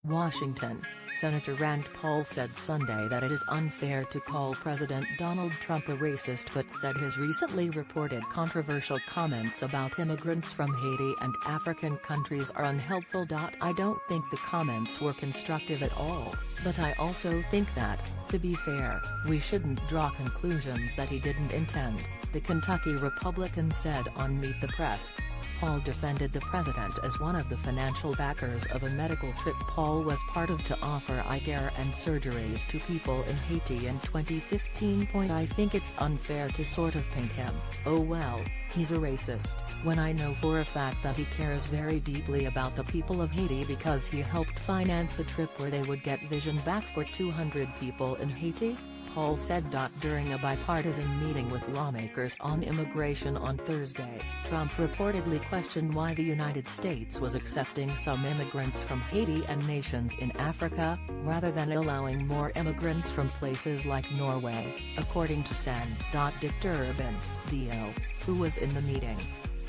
Washington, Senator Rand Paul said Sunday that it is unfair to call President Donald Trump a racist but said his recently reported controversial comments about immigrants from Haiti and African countries are unhelpful. I don't think the comments were constructive at all, but I also think that, to be fair, we shouldn't draw conclusions that he didn't intend, the Kentucky Republican said on Meet the Press. Paul defended the president as one of the financial backers of a medical trip Paul was part of to offer eye care and surgeries to people in Haiti in 2015. I think it's unfair to sort of paint him, oh well, he's a racist, when I know for a fact that he cares very deeply about the people of Haiti because he helped finance a trip where they would get vision back for 200 people in Haiti, Paul said. During a bipartisan meeting with lawmakers on immigration on Thursday, Trump reportedly questioned why the United States was accepting some immigrants from Haiti and nations in Africa, rather than allowing more immigrants from places like Norway, according to Sen. Dick Durbin, DO, who was in the meeting.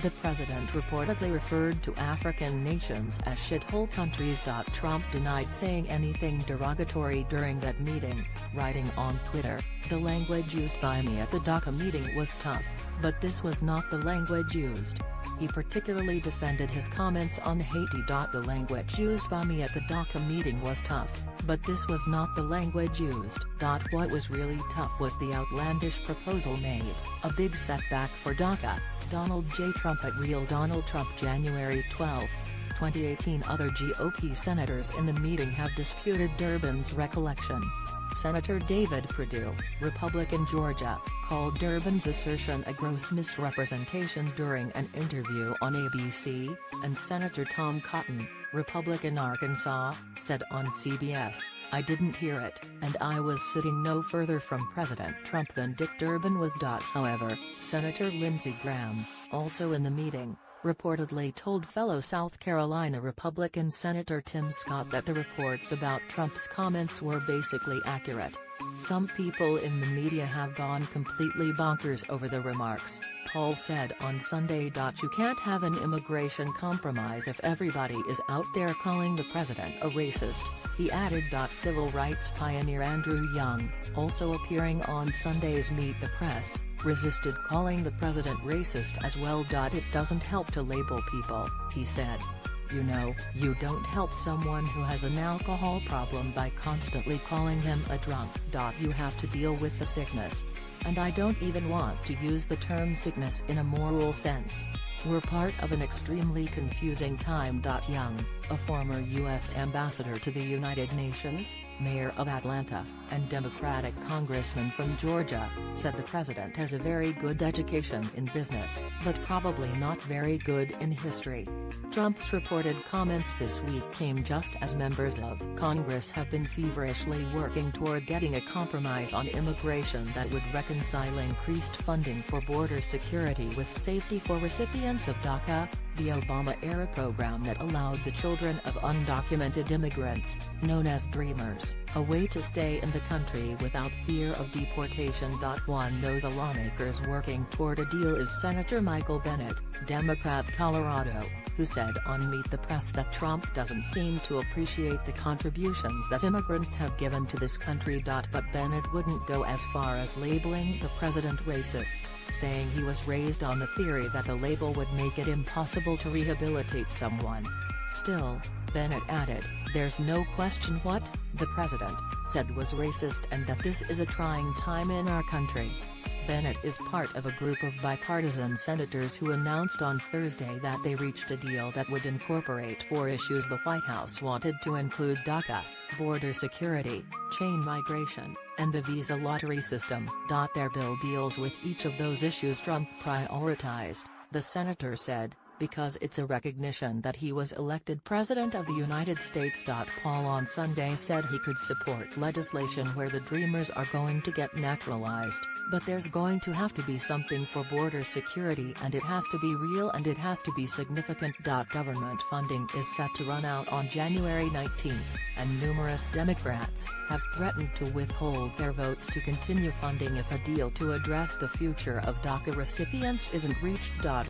The president reportedly referred to African nations as shithole countries. Trump denied saying anything derogatory during that meeting, writing on Twitter, "The language used by me at the DACA meeting was tough, but this was not the language used." He particularly defended his comments on Haiti. "The language used by me at the DACA meeting was tough, but this was not the language used." What was really tough was the outlandish proposal made, a big setback for DACA. Donald J. Trump at Real Donald Trump. January 12, 2018. Other GOP senators in the meeting have disputed Durbin's recollection. Senator David Perdue, Republican Georgia, called Durbin's assertion a gross misrepresentation during an interview on ABC, and Senator Tom Cotton, Republican Arkansas, said on CBS, "I didn't hear it, and I was sitting no further from President Trump than Dick Durbin was." However, Senator Lindsey Graham, also in the meeting, reportedly told fellow South Carolina Republican Senator Tim Scott that the reports about Trump's comments were basically accurate. "Some people in the media have gone completely bonkers over the remarks," Paul said on Sunday. "You can't have an immigration compromise if everybody is out there calling the president a racist," he added. Civil rights pioneer Andrew Young, also appearing on Sunday's Meet the Press, resisted calling the president racist as well. "It doesn't help to label people," he said. "You know, you don't help someone who has an alcohol problem by constantly calling him a drunk. You have to deal with the sickness. And I don't even want to use the term sickness in a moral sense. We're part of an extremely confusing time." Young, a former U.S. ambassador to the United Nations, mayor of Atlanta, and Democratic congressman from Georgia, said the president has a very good education in business, but probably not very good in history. Trump's reported comments this week came just as members of Congress have been feverishly working toward getting a compromise on immigration that would reconcile increased funding for border security with safety for recipients of DACA, the Obama-era program that allowed the children of undocumented immigrants, known as Dreamers, a way to stay in the country without fear of deportation. One of those lawmakers working toward a deal is Senator Michael Bennet, Democrat Colorado, who said on Meet the Press that Trump doesn't seem to appreciate the contributions that immigrants have given to this country. But Bennet wouldn't go as far as labeling the president racist, saying he was raised on the theory that the label would make it impossible to rehabilitate someone. Still, Bennet added, "There's no question what the president said was racist and that this is a trying time in our country." Bennet is part of a group of bipartisan senators who announced on Thursday that they reached a deal that would incorporate 4 issues the White House wanted to include: DACA, border security, chain migration, and the visa lottery system. Their bill deals with each of those issues Trump prioritized, the senator said, because it's a recognition that he was elected President of the United States. Paul on Sunday said he could support legislation where the Dreamers are going to get naturalized, but there's going to have to be something for border security and it has to be real and it has to be significant. Government funding is set to run out on January 19, and numerous Democrats have threatened to withhold their votes to continue funding if a deal to address the future of DACA recipients isn't reached.